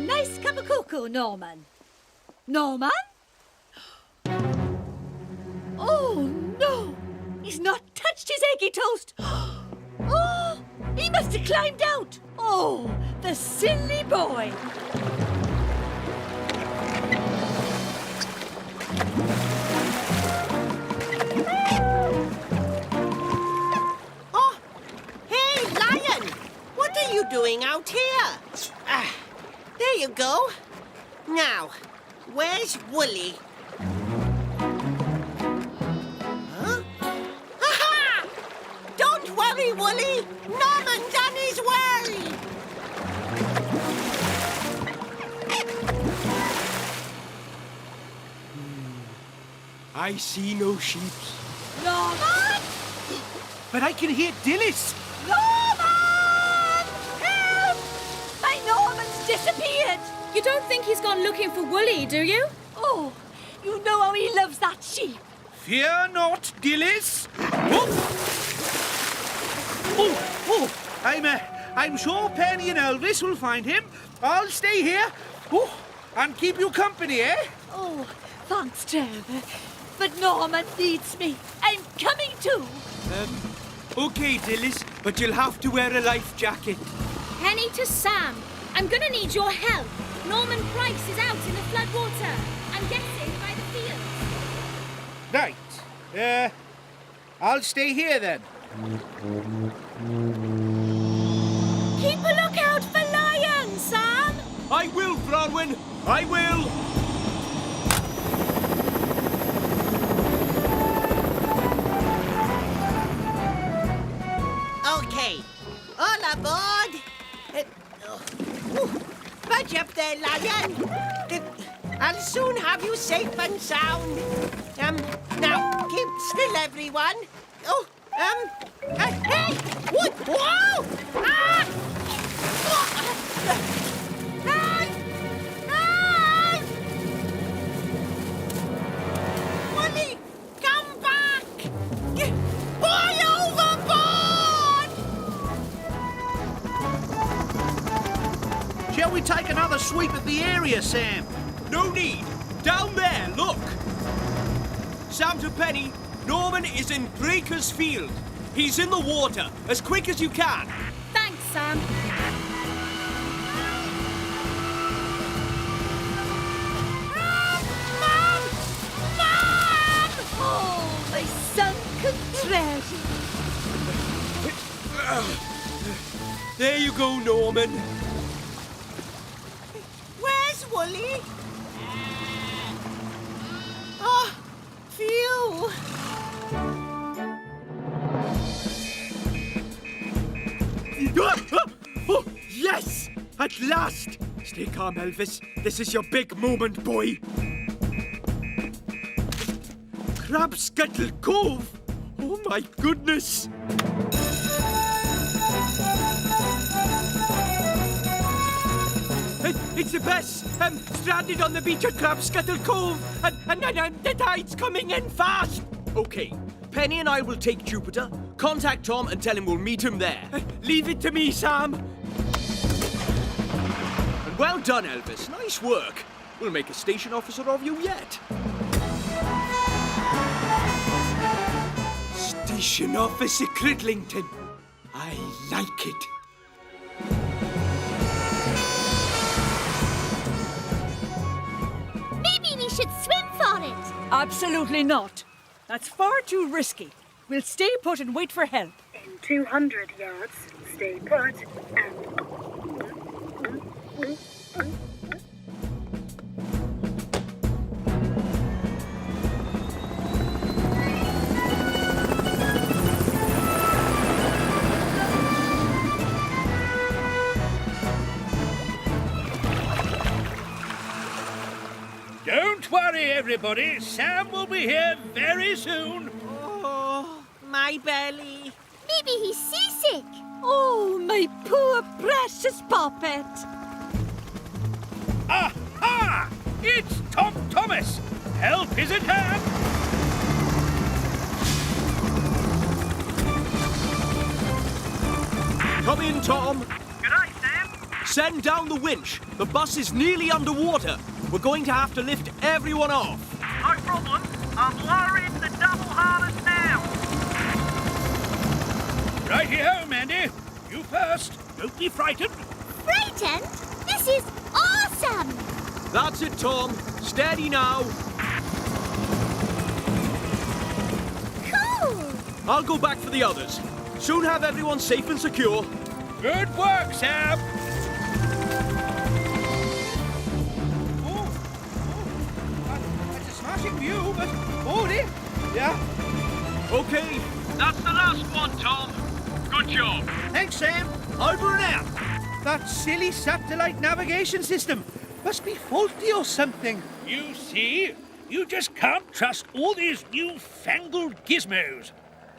Nice cup of cocoa, Norman. Norman? Oh, no! He's not touched his eggy toast. Oh, he must have climbed out. Oh, the silly boy. Oh, hey, Lion! What are you doing out here? There you go. Now, where's Woolly? Huh? Ha-ha! Don't worry, Woolly. Norman's on his way. I see no sheep. Norman! But I can hear Dilys. Norman! Help! My Norman's disappeared. You don't think he's gone looking for Woolly, do you? Oh, you know how he loves that sheep. Fear not, Dilys. Oh, I'm sure Penny and Elvis will find him. I'll stay here. Oh, and keep you company, eh? Oh, thanks, Trevor. But Norman needs me. I'm coming too. Okay, Dilys, but you'll have to wear a life jacket. Penny to Sam. I'm gonna need your help. Norman Price is out in the floodwater. I'm guessing by the fields. Right. I'll stay here then. Keep a lookout for lions, Sam! I will, Bronwyn. I will. Okay, all aboard. Budge up there, Lion. I'll soon have you safe and sound. Now, keep still, everyone. Oh, hey! What? Whoa! Ah! Hey! Hey! Woolly, come back! Boy overboard! Shall we take another sweep at the area, Sam? No need. Down there, look. Sam to Penny, Norman is in Breaker's Field. He's in the water. As quick as you can. Thanks, Sam. Mom! Oh, my sunken treasure. There you go, Norman. Where's Woolly? Oh, phew. Oh, yes! At last! Stay calm, Elvis. This is your big moment, boy. Crab Scuttle Cove? Oh, my goodness! It's the best! Stranded on the beach at Crab Scuttle Cove, and the tide's coming in fast! Okay, Penny and I will take Jupiter, contact Tom and tell him we'll meet him there. Leave it to me, Sam. And well done, Elvis. Nice work. We'll make a station officer of you yet. Station Officer Cridlington. I like it. Maybe we should swim for it. Absolutely not. That's far too risky. We'll stay put and wait for help. In 200 yards, stay put and... Don't worry, everybody. Sam will be here very soon. Oh, my belly. Maybe he's seasick. Oh, my poor precious poppet. Aha! It's Tom Thomas. Help is at hand. Come in, Tom. Good night, Sam. Send down the winch. The bus is nearly underwater. We're going to have to lift everyone off. No problem. I'm lowering the double harness now. Righty-ho, Mandy. You first. Don't be frightened. Frightened? This is awesome! That's it, Tom. Steady now. Cool! I'll go back for the others. Soon have everyone safe and secure. Good work, Sam. That's a smashing view, but it. Yeah. Okay. That's the last one, Tom. Good job. Thanks, Sam. Over and out. That silly satellite navigation system must be faulty or something. You see, you just can't trust all these newfangled gizmos.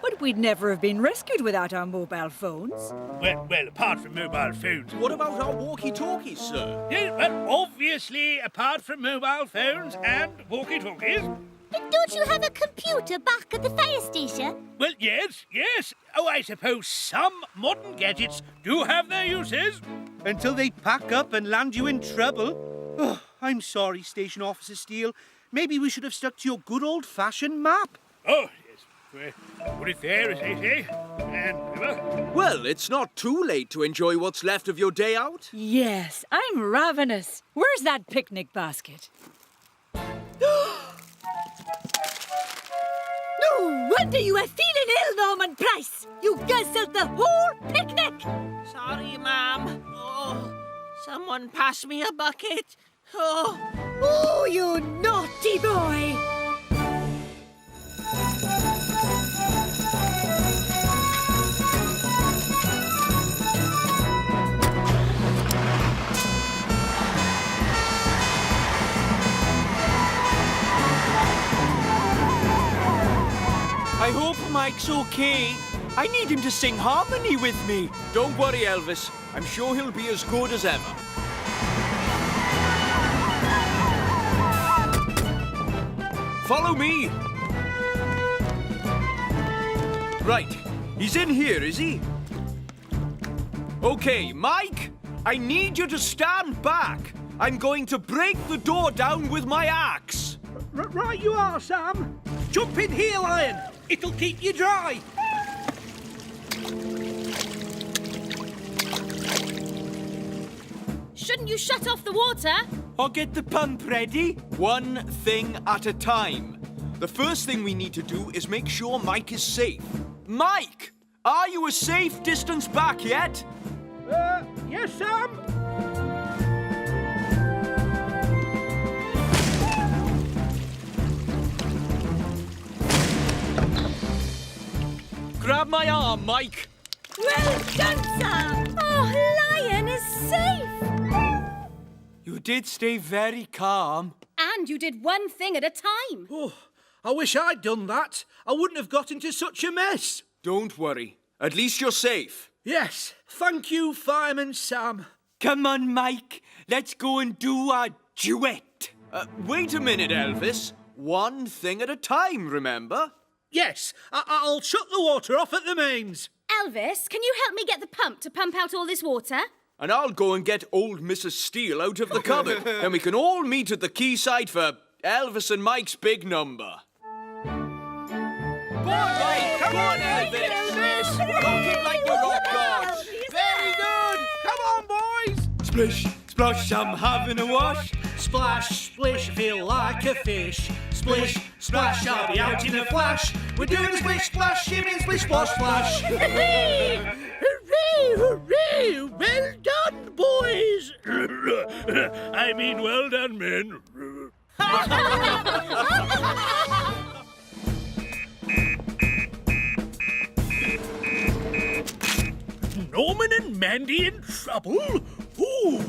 But we'd never have been rescued without our mobile phones. Well, apart from mobile phones. What about our walkie-talkies, sir? Yeah, well, obviously, apart from mobile phones and walkie-talkies. But don't you have a computer back at the fire station? Well, yes. Oh, I suppose some modern gadgets do have their uses. Until they pack up and land you in trouble. Oh, I'm sorry, Station Officer Steele. Maybe we should have stuck to your good old-fashioned map. Oh, yes. Put it there, as they say. And Well, it's not too late to enjoy what's left of your day out. Yes, I'm ravenous. Where's that picnic basket? No wonder you were feeling ill, Norman Price. You guzzled the whole picnic. Sorry, ma'am. Oh, someone pass me a bucket. Oh. Oh, you naughty boy. I hope Mike's okay. I need him to sing harmony with me. Don't worry, Elvis. I'm sure he'll be as good as ever. Follow me. Right. He's in here, is he? Okay, Mike, I need you to stand back. I'm going to break the door down with my axe. right you are, Sam. Jump in here, Lion. It'll keep you dry. Shouldn't you shut off the water? I'll get the pump ready. One thing at a time. The first thing we need to do is make sure Mike is safe. Mike! Are you a safe distance back yet? Yes, Sam. Grab my arm, Mike. Well done, Sam. Oh, Lion is safe. You did stay very calm. And you did one thing at a time. Oh, I wish I'd done that. I wouldn't have got into such a mess. Don't worry. At least you're safe. Yes, thank you, Fireman Sam. Come on, Mike. Let's go and do our duet. Wait a minute, Elvis. One thing at a time, remember? Yes, I'll shut the water off at the mains. Elvis, can you help me get the pump to pump out all this water? And I'll go and get old Mrs. Steele out of the cupboard. And we can all meet at the quayside for Elvis and Mike's big number. Come on, Elvis! Rock it like the rock gods! Very good. Come on, boys. Splish, splash, I'm having a wash. Splash, splish, feel like a fish. Splish, splash, I'll be out in a flash. We're doing a splish, splash, shimmy, splish, splash, splash. Hooray! Hooray, hooray! Well done, boys! I mean, well done, men. Norman and Mandy in trouble? Ooh!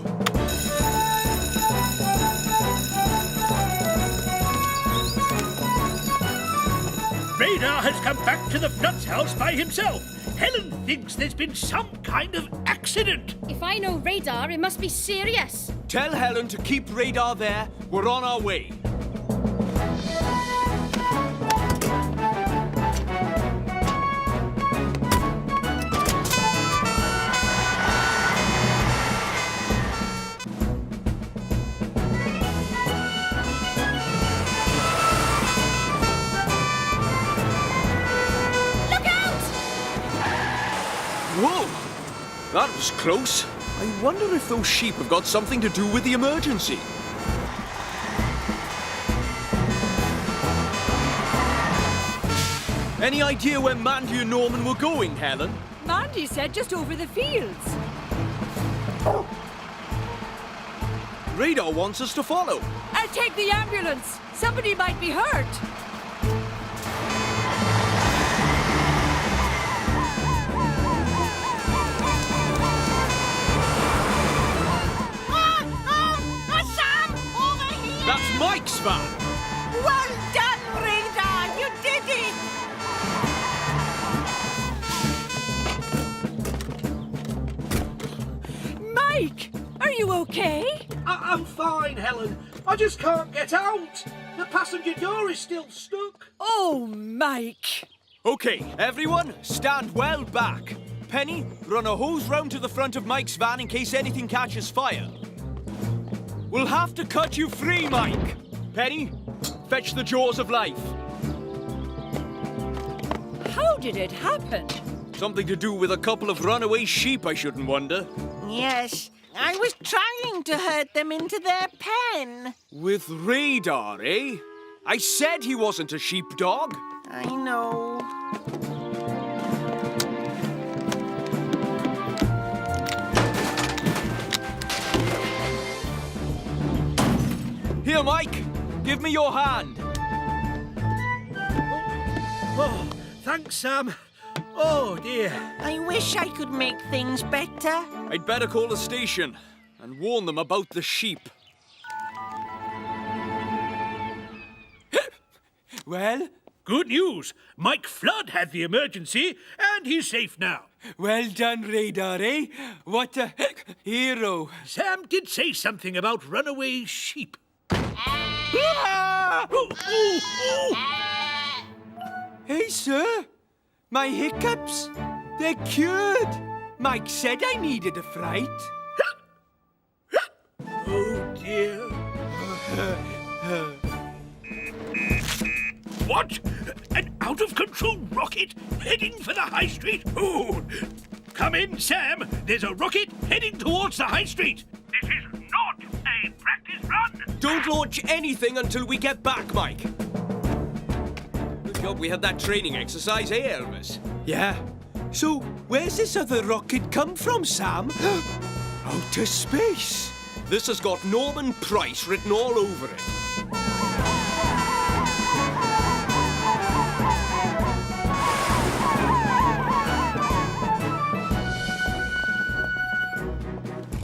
Radar has come back to the Flood's house by himself. Helen thinks there's been some kind of accident. If I know radar, it must be serious. Tell Helen to keep radar there. We're on our way. That was close. I wonder if those sheep have got something to do with the emergency. Any idea where Mandy and Norman were going, Helen? Mandy said just over the fields. Radar wants us to follow. I'll take the ambulance. Somebody might be hurt. Sam, over here! That's Mike's van. Well done, Radar! You did it! Mike, are you okay? I'm fine, Helen. I just can't get out. The passenger door is still stuck. Oh, Mike. Okay, everyone, stand well back. Penny, run a hose round to the front of Mike's van in case anything catches fire. We'll have to cut you free, Mike. Penny, fetch the jaws of life. How did it happen? Something to do with a couple of runaway sheep, I shouldn't wonder. Yes, I was trying to herd them into their pen. With Radar, eh? I said he wasn't a sheepdog. I know. Here, Mike, give me your hand. Oh, thanks, Sam. Oh, dear. I wish I could make things better. I'd better call the station and warn them about the sheep. Well? Good news. Mike Flood had the emergency, and he's safe now. Well done, Radar, eh? What a hero. Sam did say something about runaway sheep. Ah! Oh, oh, oh. Hey, sir. My hiccups, they're cured. Mike said I needed a fright. Oh, dear. What? An out-of-control rocket heading for the high street? Oh! Come in, Sam. There's a rocket heading towards the high street. This is not a practice run. Don't launch anything until we get back, Mike. Good job we had that training exercise, eh, Elvis? Yeah. So, where's this other rocket come from, Sam? Outer space. This has got Norman Price written all over it.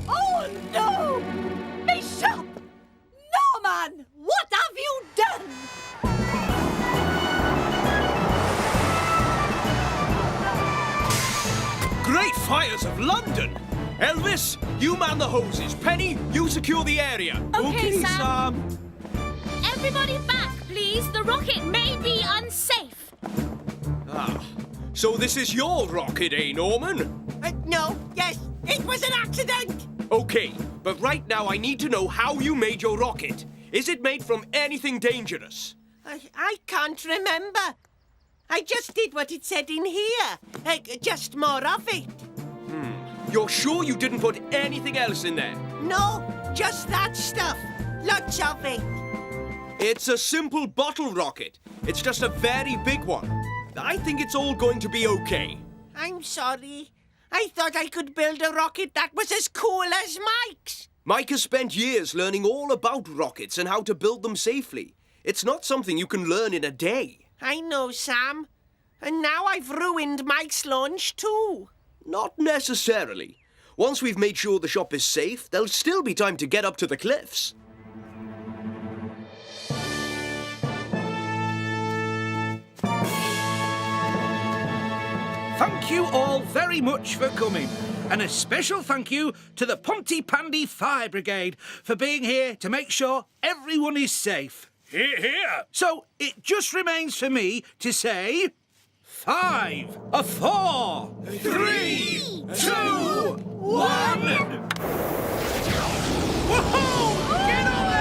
Oh, no! Mishap! Norman, what have you done? Great fires of London! Elvis, you man the hoses. Penny, you secure the area. Okay, Sam. Sam. Everybody back, please. The rocket may be unsafe. Ah, so this is your rocket, eh, Norman? No, yes, it was an accident. Okay, but right now I need to know how you made your rocket. Is it made from anything dangerous? I can't remember. I just did what it said in here. Just more of it. You're sure you didn't put anything else in there? No, just that stuff. Lots of it. It's a simple bottle rocket. It's just a very big one. I think it's all going to be okay. I'm sorry. I thought I could build a rocket that was as cool as Mike's. Mike has spent years learning all about rockets and how to build them safely. It's not something you can learn in a day. I know, Sam. And now I've ruined Mike's launch too. Not necessarily. Once we've made sure the shop is safe, there'll still be time to get up to the cliffs. Thank you all very much for coming. And a special thank you to the Pontypandy Fire Brigade for being here to make sure everyone is safe. Hear, hear. So it just remains for me to say 5, 4, 3, 2, 1. Woohoo! Get on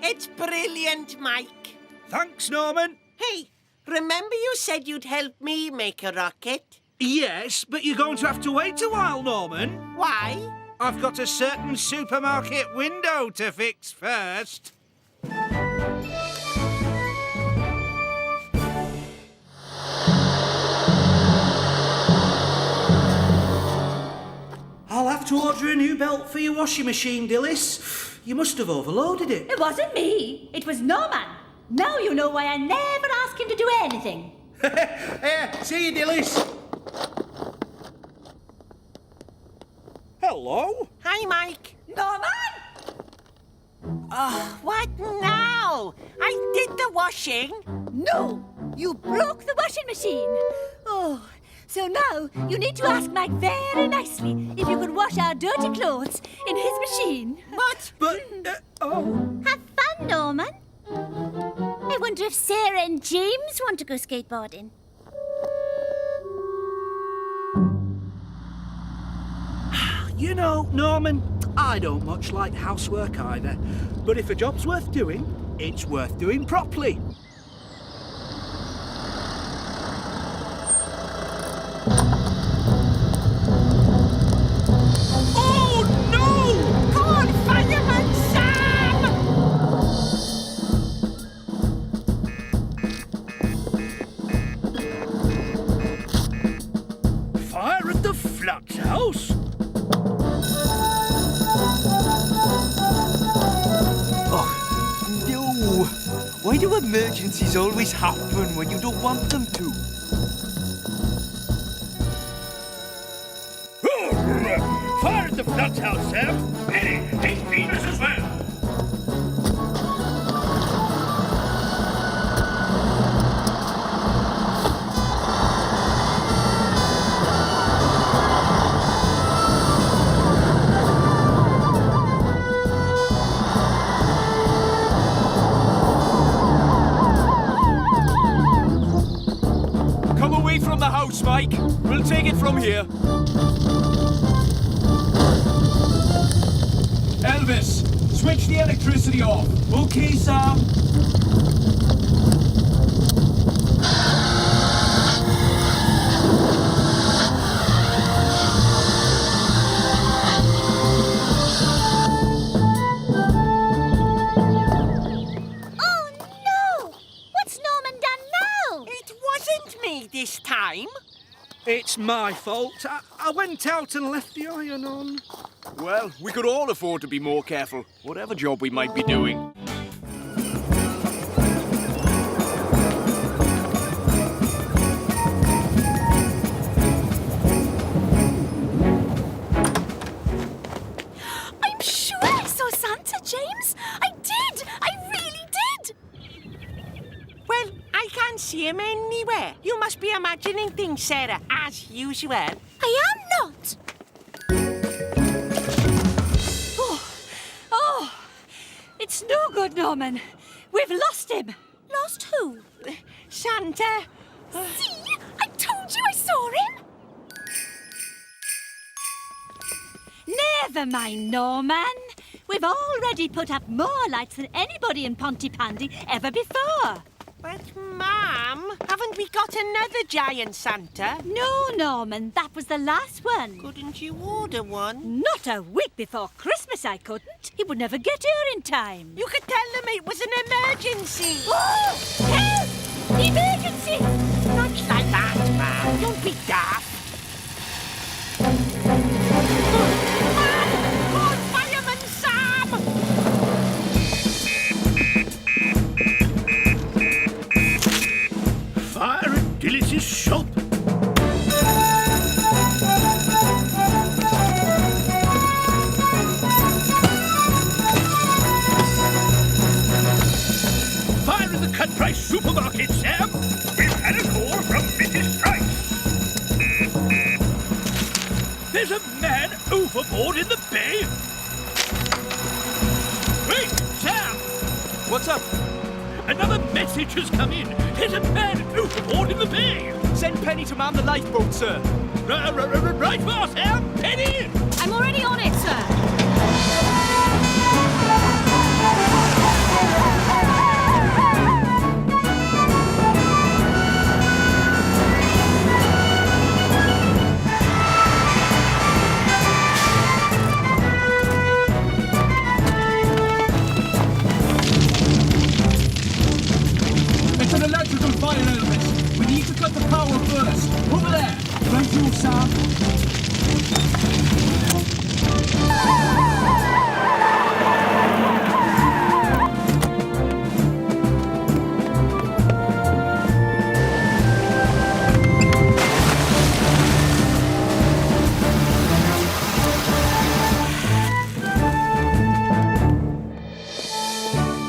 It's brilliant, Mike. Thanks, Norman. Hey, remember you said you'd help me make a rocket? Yes, but you're going to have to wait a while, Norman. Why? I've got a certain supermarket window to fix first. I'll have to order a new belt for your washing machine, Dilys. You must have overloaded it. It wasn't me. It was Norman. Now you know why I never ask him to do anything. See you, Dilys. Hello? Hi, Mike. Norman! Oh, what now? I did the washing. No, you broke the washing machine. Oh, so now you need to ask Mike very nicely if you can wash our dirty clothes in his machine. What? But, Have fun, Norman. I wonder if Sarah and James want to go skateboarding. You know, Norman, I don't much like housework either. But if a job's worth doing, it's worth doing properly. Oh, no! Come on, Fireman Sam! Fire at the Flood house? No! Why do emergencies always happen when you don't want them to? Fire at the Flood house, Sam. Penny, take Venus as well. Come away from the house, Mike. We'll take it from here. Elvis, switch the electricity off. Okay, Sam. Oh, no! What's Norman done now? It wasn't me this time. It's my fault. I went out and left the iron on. Well, we could all afford to be more careful, whatever job we might be doing. I'm sure I saw Santa, James. I did. I really did. Well, I can't see him anywhere. You must be imagining things, Sarah, as usual. I am not. Oh, it's no good, Norman. We've lost him. Lost who? Santa. See? I told you I saw him. Never mind, Norman. We've already put up more lights than anybody in Pontypandy ever before. But, Mum, haven't we got another giant Santa? No, Norman, that was the last one. Couldn't you order one? Not a week before Christmas, I couldn't. He would never get here in time. You could tell them it was an emergency. Oh! Help! Emergency! Not like that, Mum. Don't be daft. Call Fireman Sam! Fire at Dilys' shop. Fire in the Cut Price supermarket, Sam. We've had a call from Mrs. Price. There's a man overboard in the bay. Wait, Sam! What's up? Another message has come in. There's a man overboard in the bay. Send Penny to man the lifeboat, sir. Right, boss, Sam. Penny! I'm already on it, sir. first. Over there. Thank you, Sam.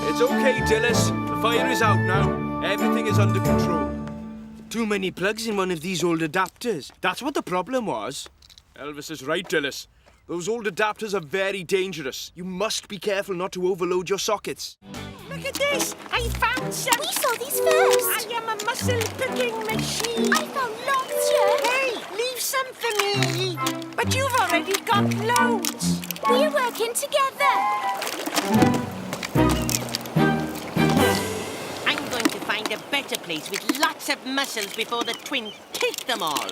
It's okay, Dilys. The fire is out now. Everything is under control. Too many plugs in one of these old adapters. That's what the problem was. Elvis is right, Dilys. Those old adapters are very dangerous. You must be careful not to overload your sockets. Look at this! I found some! We saw these first. I am a muscle-picking machine! I found lots here. Hey, leave some for me! But you've already got loads! We're working together. I'm going to find a better place with lots of muscles before the twin take them all.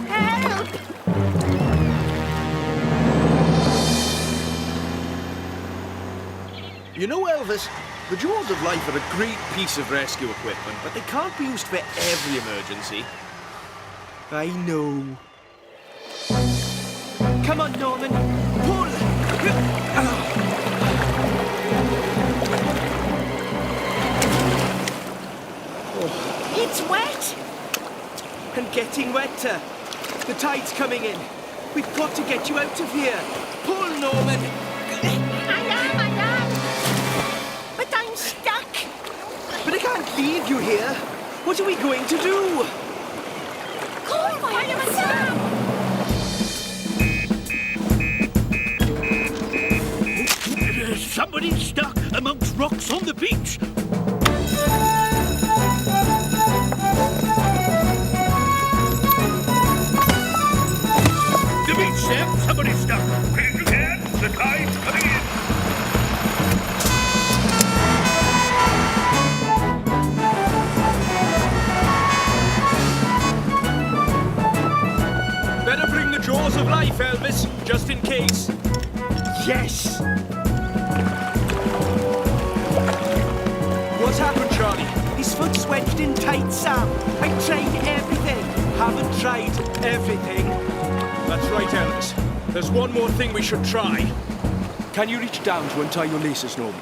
Help! You know, Elvis, the Jaws of Life are a great piece of rescue equipment, but they can't be used for every emergency. I know. Come on, Norman. Pull! It's wet! And getting wetter. The tide's coming in. We've got to get you out of here. Pull, Norman. I am! But I'm stuck! But I can't leave you here. What are we going to do? Call Fireman Sam. Somebody's stuck amongst rocks on the beach. The beach, Sam. Somebody's stuck. Quick as you can. The tide's coming in. Better bring the Jaws of Life, Elvis, just in case. Yes! What's happened, Charlie? His foot's wedged in tight, Sam. I've tried everything. Haven't tried everything. That's right, Elvis. There's one more thing we should try. Can you reach down to untie your laces, Norman?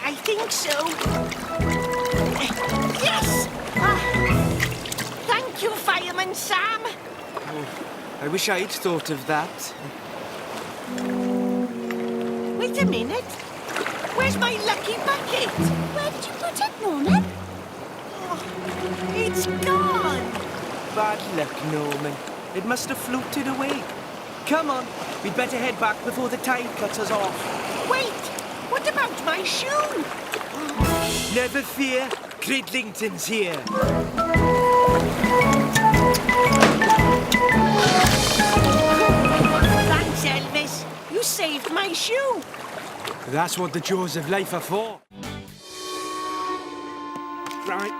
I think so. Yes! Thank you, Fireman Sam. I wish I'd thought of that. Wait a minute. Where's my lucky bucket? Where did you put it, Norman? Oh, it's gone. Bad luck, Norman. It must have floated away. Come on, we'd better head back before the tide cuts us off. Wait, what about my shoe? Never fear, Cridlington's here. Thanks, Elvis. You saved my shoe. That's what the Jaws of Life are for. Right.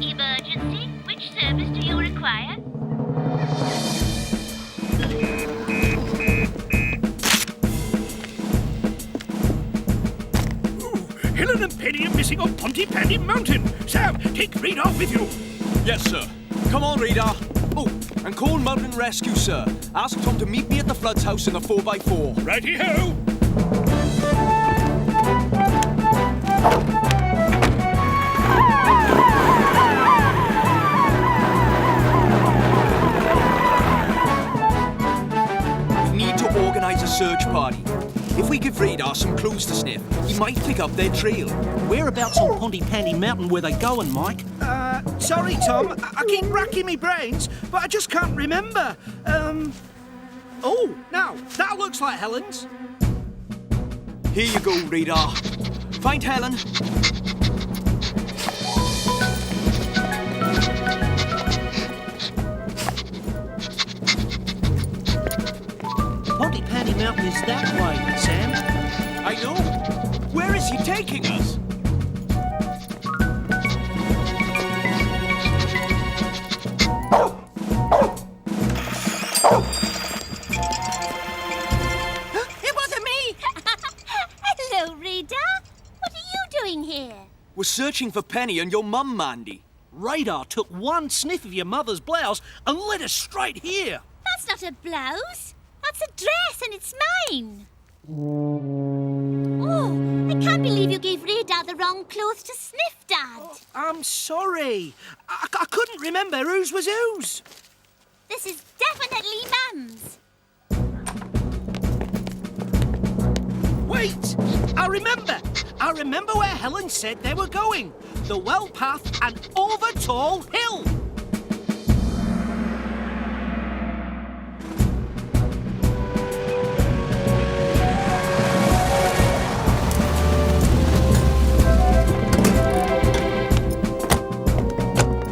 Emergency? Which service do you require? Helen and Penny are missing on Pontypandy Mountain. Sam, take Radar with you. Yes, sir. Come on, Radar. Oh, and call Mountain Rescue, sir. Ask Tom to meet me at the Flood's house in a 4x4. Righty-ho. We need to organise a search party. If we give Radar some clues to sniff, he might pick up their trail. Whereabouts on Pontypandy Mountain were they going, Mike? Sorry, Tom. I keep racking me brains, but I just can't remember. Oh, now, that looks like Helen's. Here you go, Radar. Find Helen. Pontypandy Mountain is that way, Sam. I know. Where is he taking us? We're searching for Penny and your mum, Mandy. Radar took one sniff of your mother's blouse and led us straight here. That's not a blouse. That's a dress and it's mine. Oh, I can't believe you gave Radar the wrong clothes to sniff, Dad. I'm sorry. I couldn't remember whose was whose. This is definitely Mum's. Wait! I remember where Helen said they were going. The well path and over Tall Hill.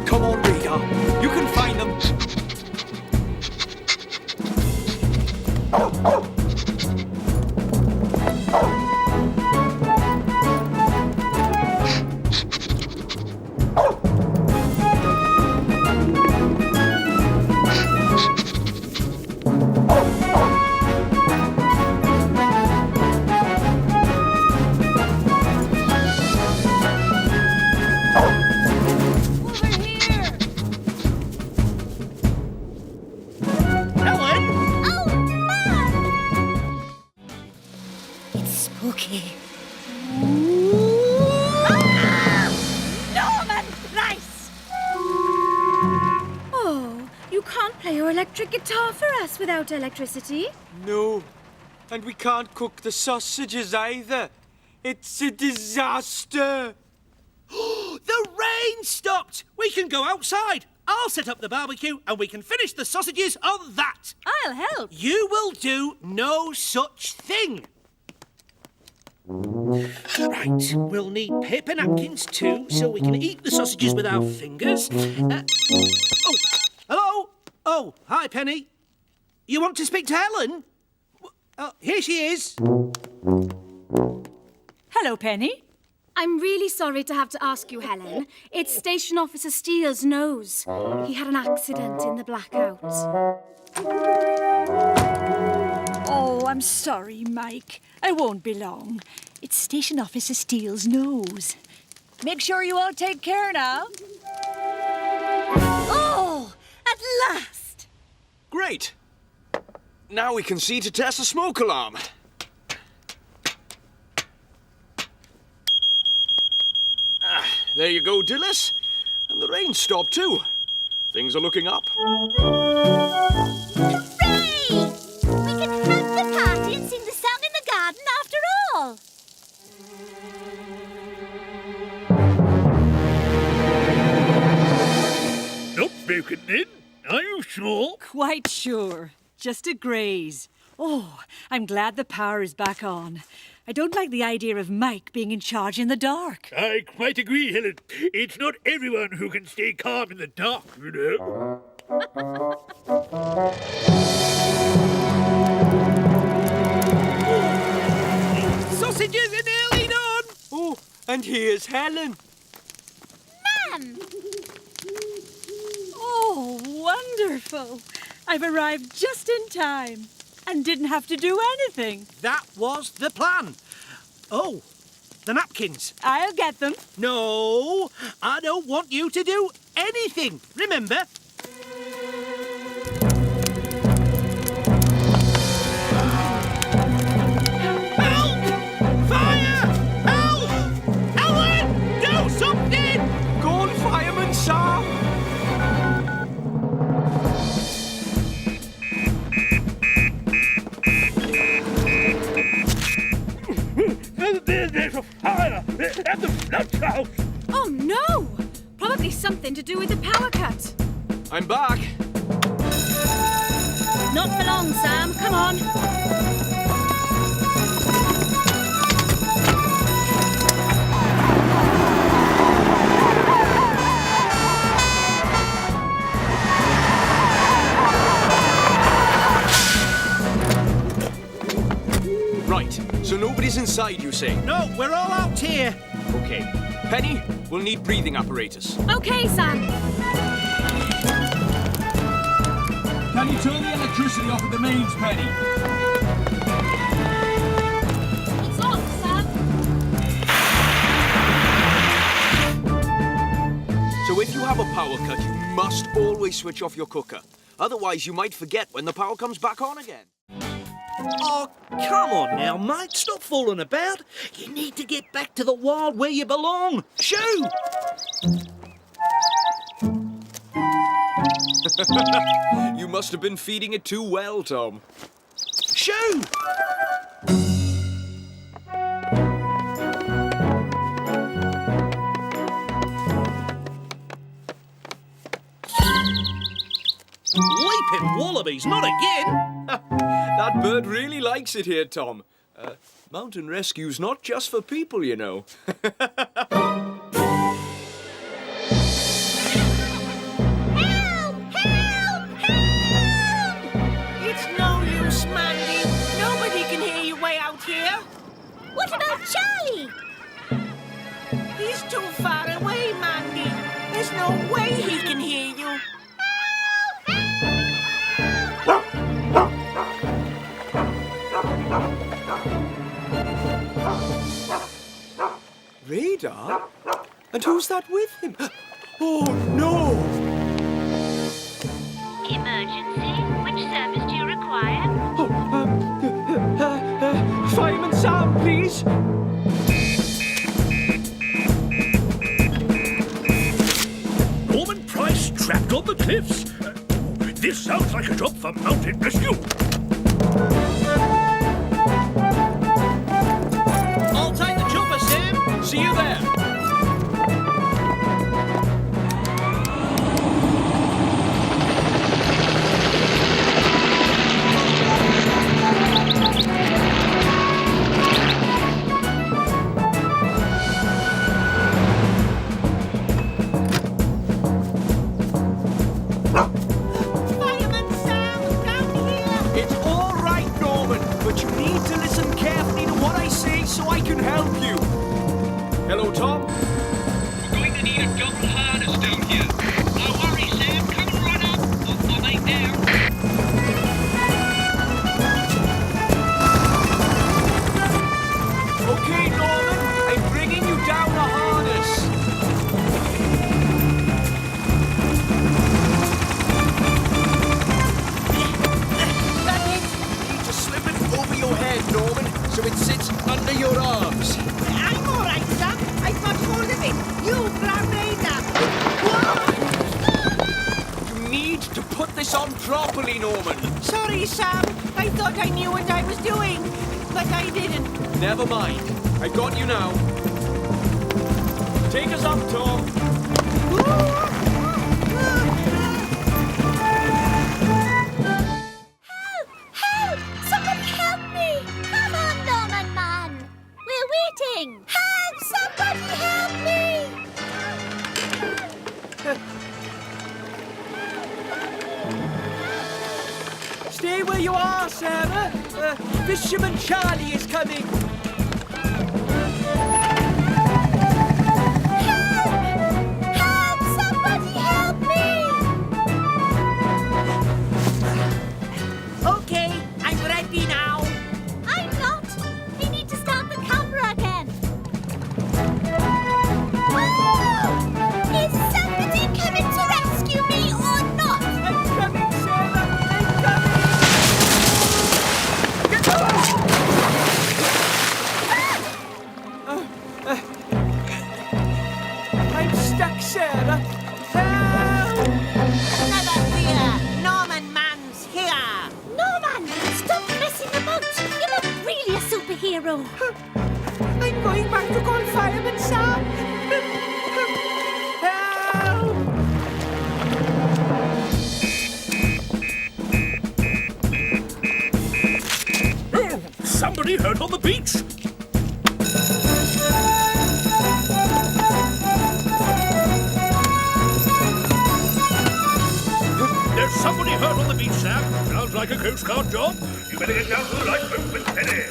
Come on, Radar. You can find them. Electric guitar for us without electricity? No. And we can't cook the sausages either. It's a disaster. The rain stopped! We can go outside. I'll set up the barbecue and we can finish the sausages on that. I'll help. You will do no such thing. Right, we'll need paper napkins too, so we can eat the sausages with our fingers. Hello? Oh, hi, Penny. You want to speak to Helen? Oh, here she is. Hello, Penny. I'm really sorry to have to ask you, Helen. It's Station Officer Steele's nose. He had an accident in the blackout. Oh, I'm sorry, Mike. I won't be long. It's Station Officer Steele's nose. Make sure you all take care now. Oh, at last! Great. Now we can see to test the smoke alarm. There you go, Dilys. And the rain stopped too. Things are looking up. Hooray! We can have the party and sing the song in the garden after all. Not broken in, are you sure? Quite sure. Just a graze. Oh, I'm glad the power is back on. I don't like the idea of Mike being in charge in the dark. I quite agree, Helen. It's not everyone who can stay calm in the dark, you know. Sausages are nearly done. Oh, and here's Helen. Mum! Oh, wonderful. I've arrived just in time and didn't have to do anything. That was the plan. Oh, the napkins. I'll get them. No, I don't want you to do anything. Remember? Help! Fire! Help! Ellen! Do something! Go on, Fireman Sam. There's a fire at the flood house. Oh, no! Probably something to do with the power cut. I'm back. Not for long, Sam. Come on. Right, so nobody's inside, you say? No, we're all out here. Okay. Penny, we'll need breathing apparatus. OK, Sam. Can you turn the electricity off at the mains, Penny? It's on, Sam. have a power cut, you must always switch off your cooker. Otherwise, you might forget when the power comes back on again. Oh, come on now, mate. Stop fooling about. You need to get back to the wild where you belong. Shoo! You must have been feeding it too well, Tom. Shoo! Leaping wallabies, not again! That bird really likes it here, Tom. Mountain rescue's not just for people, you know. It's no use, Mandy. Nobody can hear you way out here. What about Charlie? He's too far away, Mandy. There's no way he can hear you. Radar? And who's that with him? Oh, no! Emergency? Which service do you require? Fireman Sam, please. Norman Price trapped on the cliffs. This sounds like a job for mountain rescue. I'll take the chopper, Sam. See you there. Fireman Sam, down here. It's all right, Norman, but you need to listen carefully to what I say so I can help you. Hello, Tom. We're going to need a double harness down here. No worry, Sam. Come and run up. I'll follow down. Okay, Norman, I'm bringing you down a harness. That's it. You need to slip it over your head, Norman, so it sits under your arms. I'm all right, Sam. I've got hold of it. You grab Radar. You need to put this on properly, Norman. Sorry, Sam. I thought I knew what I was doing, but I didn't. Never mind. I got you now. Take us up, Tom. Help! Somebody help me! Come on, Norman man! We're waiting! Help! Somebody help me! Stay where you are, Sarah. Fisherman Charlie is coming. Help! Somebody help me! Okay, I'm ready now. I'm not! We need to start the camera again! Whoa! Is somebody coming to rescue me or not? I'm coming, Sarah. I'm coming. I'm stuck, Sarah. Help! Never fear. Norman Man's here. Norman, stop messing about! You're not really a superhero! I'm going back to call Fireman Sam. Help! Oh, somebody hurt on the beach. There's somebody hurt on the beach, Sam. Sounds like a Coast Guard job. You better get down to the lifeboat with Penny.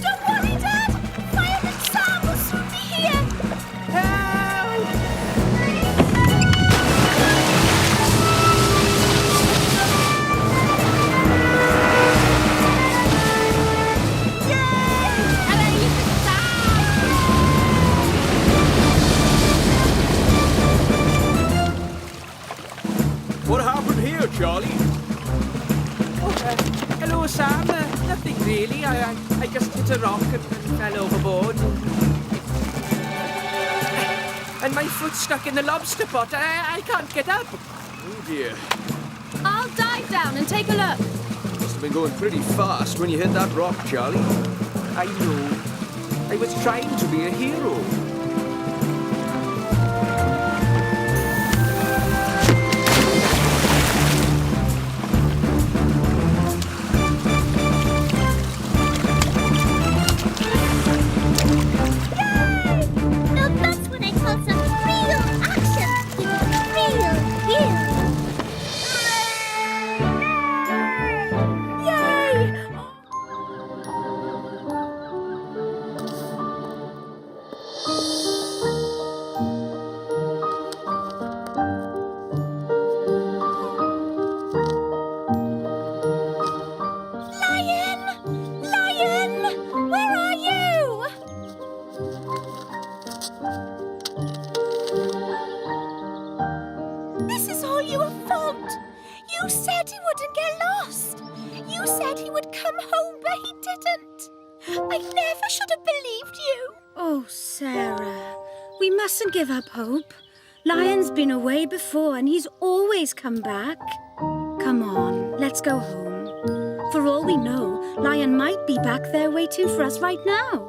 Don't worry, Dad! Fireman Sam will soon be here! Help! here, Charlie? Hello, Sam. Nothing really. I just hit a rock and fell overboard. And my foot's stuck in the lobster pot. I can't get up. Oh, dear. I'll dive down and take a look. Must have been going pretty fast when you hit that rock, Charlie. I know. I was trying to be a hero. Now that's what I call some real action. Real heroes. Yay! Lion! Lion! Where are you? This is all your fault. You said he wouldn't get lost. You said he would come home, but he didn't. I never should have believed you. Oh, Sarah, we mustn't give up hope. Lion's been away before and he's always come back. Come on, let's go home. For all we know, Lion might be back there waiting for us right now.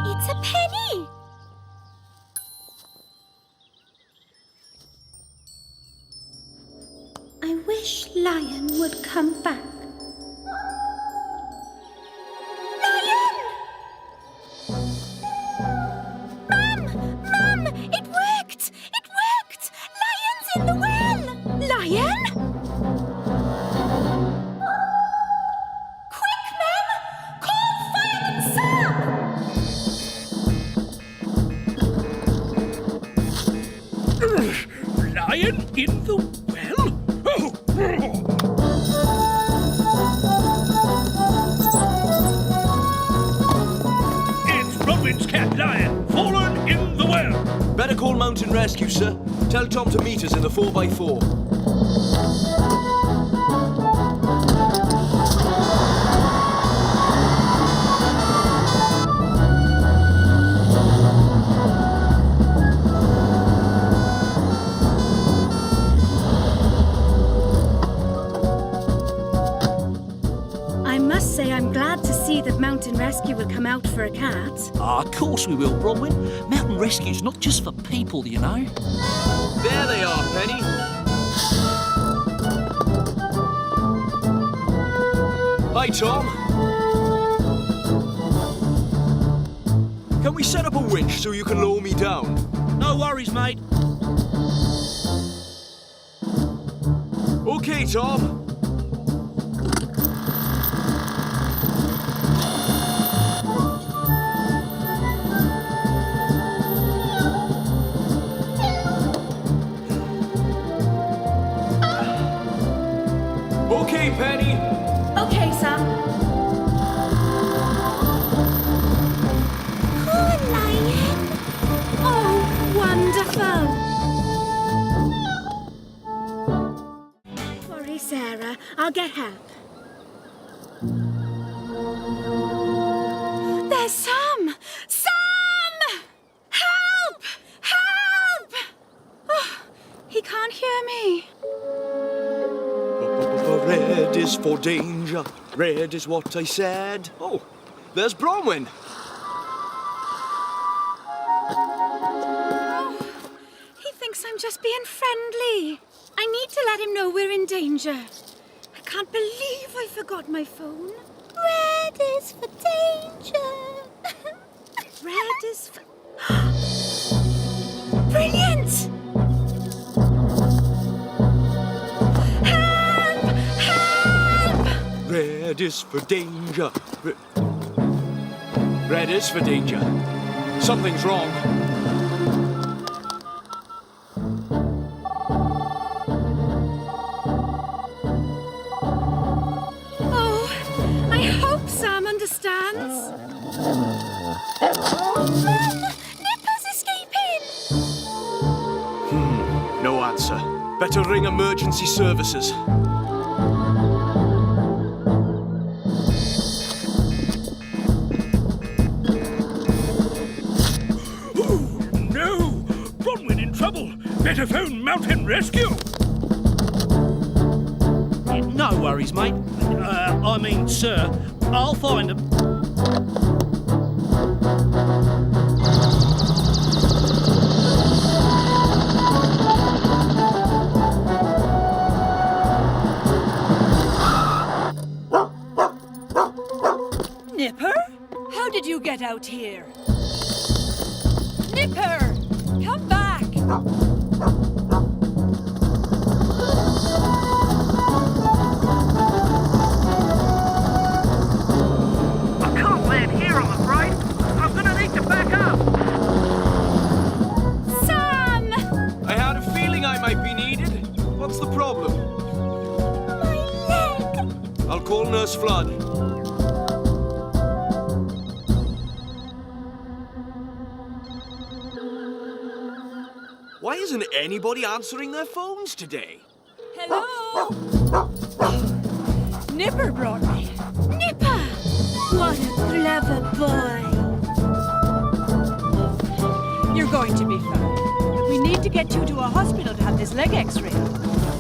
It's a penny. I wish Lion would come back. Lion! Mum! It worked! It worked! Lion's in the well! Lion? Quick, Mum! Call Fireman Sam! Lion in the well? Oh! It's Bronwyn's cat, Lion, fallen in the well. Better call Mountain Rescue, sir. Tell Tom to meet us in the 4x4. I must say I'm glad to see that Mountain Rescue will come out for a cat. Of course we will, Bronwyn. Mountain Rescue's not just for people, you know. There they are, Penny. Hi, Tom. Can we set up a winch so you can lower me down? No worries, mate. Okay, Tom. Okay, Penny. Okay, Sam. Poor Lion! Oh, wonderful. Don't worry, Sarah. I'll get help. There's Sam! Sam! Help! Help! Oh, he can't hear me. Red is for danger. Red is what I said. Oh, there's Bronwyn. Oh, he thinks I'm just being friendly. I need to let him know we're in danger. I can't believe I forgot my phone. Red is for danger. Red is for... Brilliant! Red is for danger. Red is for danger. Something's wrong. Oh, I hope Sam understands. Run! Nipper's escaping! No answer. Better ring emergency services. No! Bronwyn in trouble! Better phone Mountain Rescue! No worries, mate. Sir. I'll find them. Nipper? How did you get out here? Nipper! Come back! I can't land here, I'm afraid. I'm gonna need to back up. Sam! I had a feeling I might be needed. What's the problem? My leg! I'll call Nurse Flood. Why isn't anybody answering their phones today? Hello? Nipper brought me. Nipper! What a clever boy. You're going to be fine. But we need to get you to a hospital to have this leg x-rayed.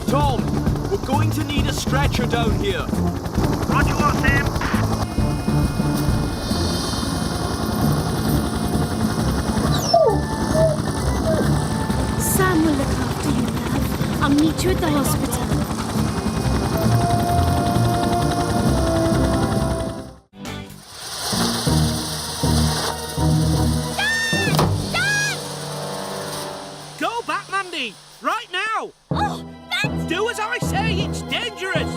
Tom, we're going to need a stretcher down here. Roger what, Sam? Sam will look after you, love. I'll meet you at the hospital. Go back, Mandy! Right now! Oh, that's... Do as I say, it's dangerous!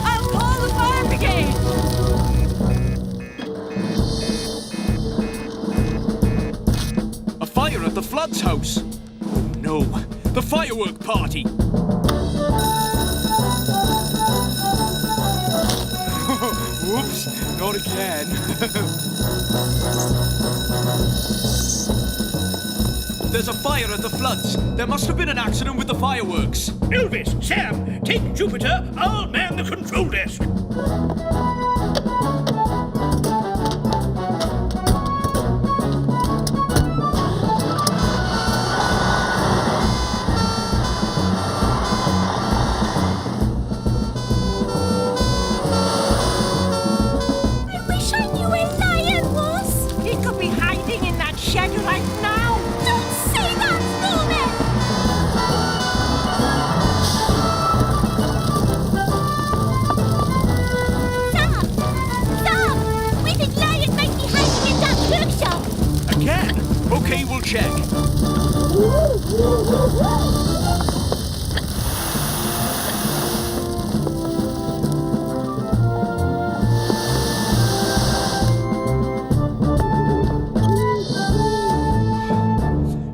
I'll call the fire brigade! A fire at the Flood's house. Oh no, the firework party. Whoops, not again. There's a fire at the Floods. There must have been an accident with the fireworks. Elvis, Sam, take Jupiter. I'll man the control desk. I wish I knew where Lion was. He could be hiding in that shed right now. Don't say that, Norman! Sam! We think Lion might be hiding in that workshop. Again? Okay, we'll check.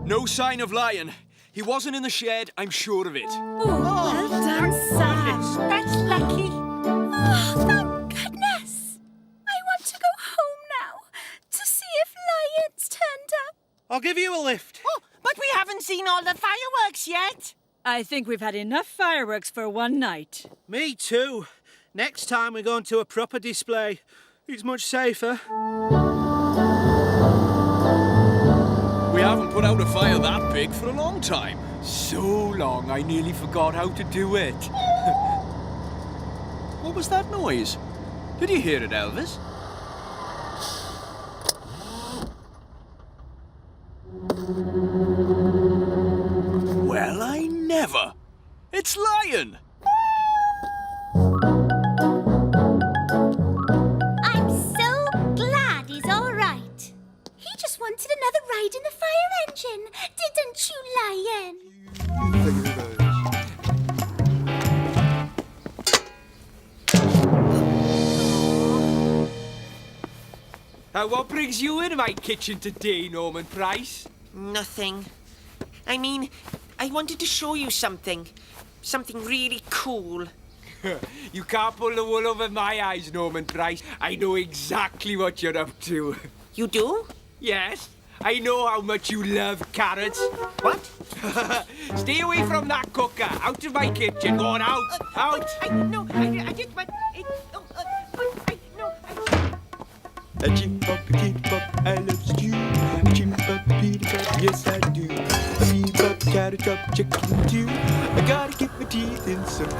No sign of Lion. He wasn't in the shed, I'm sure of it. Well done, Sam. That's lucky. Oh, thank goodness. I want to go home now to see if Lion's turned up. I'll give you a lift. Oh, but we haven't seen all the fireworks yet. I think we've had enough fireworks for one night. Me too. Next time we're going to a proper display. It's much safer. We haven't put out a fire that big for a long time. So long, I nearly forgot how to do it. What was that noise? Did you hear it, Elvis? Well, I never. It's Lion. I'm so glad he's all right. He just wanted another ride in the fire engine, didn't you, Lion? What brings you into my kitchen today, Norman Price? Nothing. I mean, I wanted to show you something. Something really cool. You can't pull the wool over my eyes, Norman Price. I know exactly what you're up to. You do? Yes, I know how much you love carrots. What? Stay away from that cooker. Out of my kitchen. Go on, out. Out. I did my... A chip up, a kid up, I love stew. A chip up, peanut up, yes I do. A beef up, carrot up, chicken too. I gotta get my teeth in some.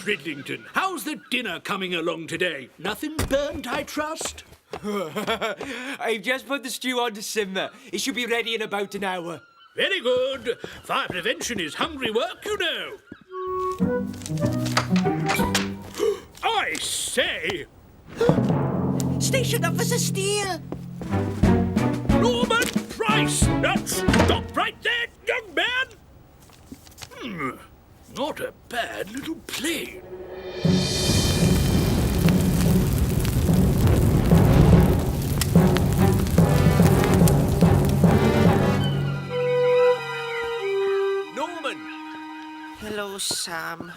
Cridlington, how's the dinner coming along today? Nothing burnt, I trust? I've just put the stew on to simmer. It should be ready in about an hour. Very good. Fire prevention is hungry work, you know. I say! Station Officer Steele! Norman Price! Now stop right there, young man! Not a bad little plane. Norman! Hello, Sam.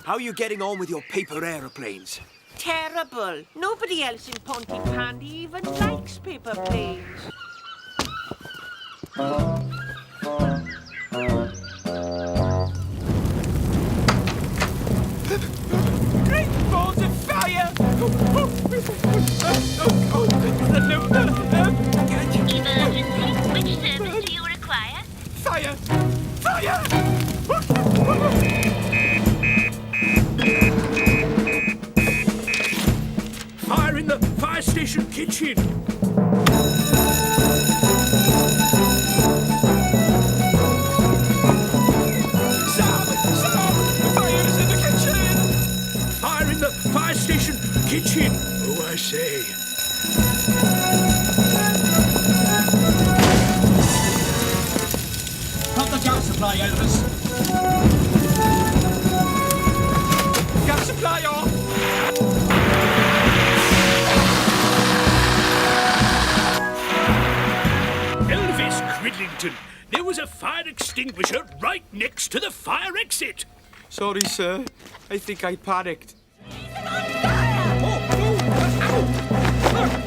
How are you getting on with your paper aeroplanes? Terrible. Nobody else in Pontypandy even likes paper planes. Great balls of fire! Emergency. Which service do you require? Fire! Fire! Fire in the fire station kitchen. Fire station kitchen. Oh, I say. Cut the gas supply, Elvis. Gas supply off! Elvis Cridlington, there was a fire extinguisher right next to the fire exit. Sorry, sir. I think I panicked.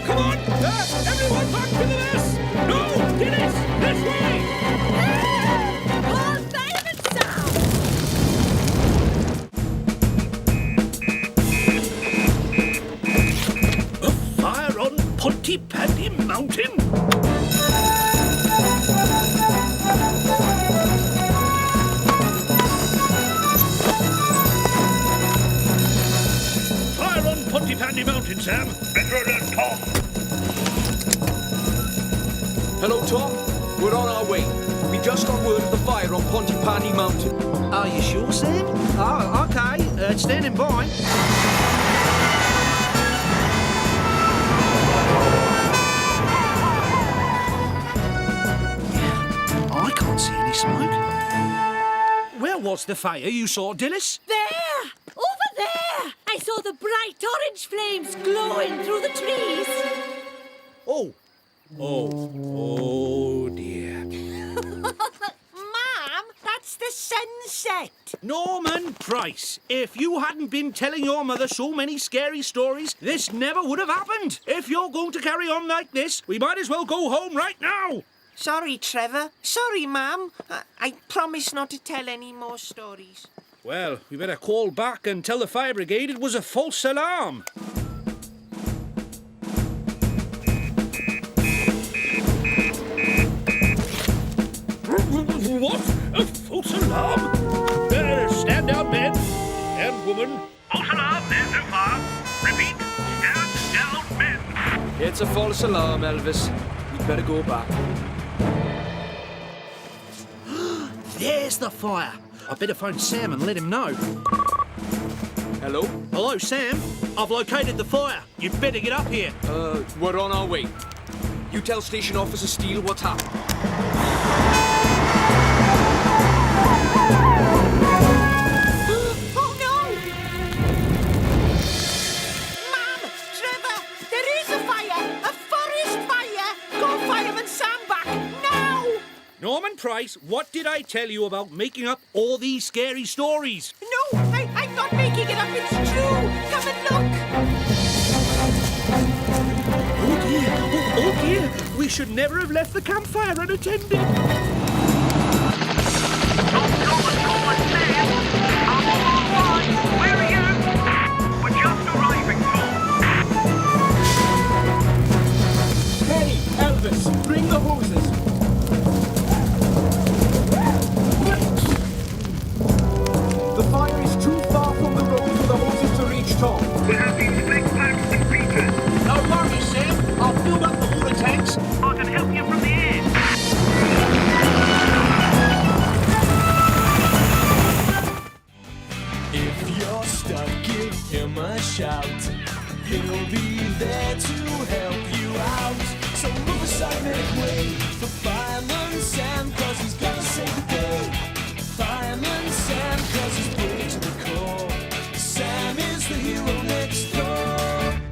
Come on! Everyone back to the mess! No! Dilys! This way! Call Fireman Sam! A fire on Pontypandy Mountain? Fire on Pontypandy Mountain, Sam. Better than Tom. Hello, Tom. We're on our way. We just got word of the fire on Pontypandy Mountain. Are you sure, Sam? Oh, okay. Standing by. I can't see any smoke. Where was the fire you saw, Dilys? There! Over there! I saw the bright orange flames glowing through the trees. Oh dear. Ma'am, that's the sunset. Norman Price, if you hadn't been telling your mother so many scary stories, this never would have happened. If you're going to carry on like this, we might as well go home right now. Sorry, Trevor. Sorry, Ma'am. I promise not to tell any more stories. Well, we better call back and tell the fire brigade it was a false alarm. What? A false alarm? Stand down, men and woman. False alarm, there's no fire. Repeat, stand down, men. It's a false alarm, Elvis. We'd better go back. There's the fire. I better phone Sam and let him know. Hello? Hello, Sam. I've located the fire. You'd better get up here. We're on our way. You tell Station Officer Steele what's happened. Oh, no! Ma'am! Trevor! There is a fire! A forest fire! Go Fireman Sam back now! Norman Price, what did I tell you about making up all these scary stories? No, I'm not making it up. It's true. Come and look. Oh dear, we should never have left the campfire unattended. Tom, Sam. I'm on my way. Where are you? We're just arriving, Tom. Penny, Elvis, bring the hoses. The fire is too far from the road for the hoses to reach Tom. We have these flex packs and beaters. No worries, Sam. I'll fill up the water tanks. I can help you from the air. If you're stuck, give him a shout. He'll be there to help you out. So move aside, make way for Fireman Sam, 'cause he's gonna save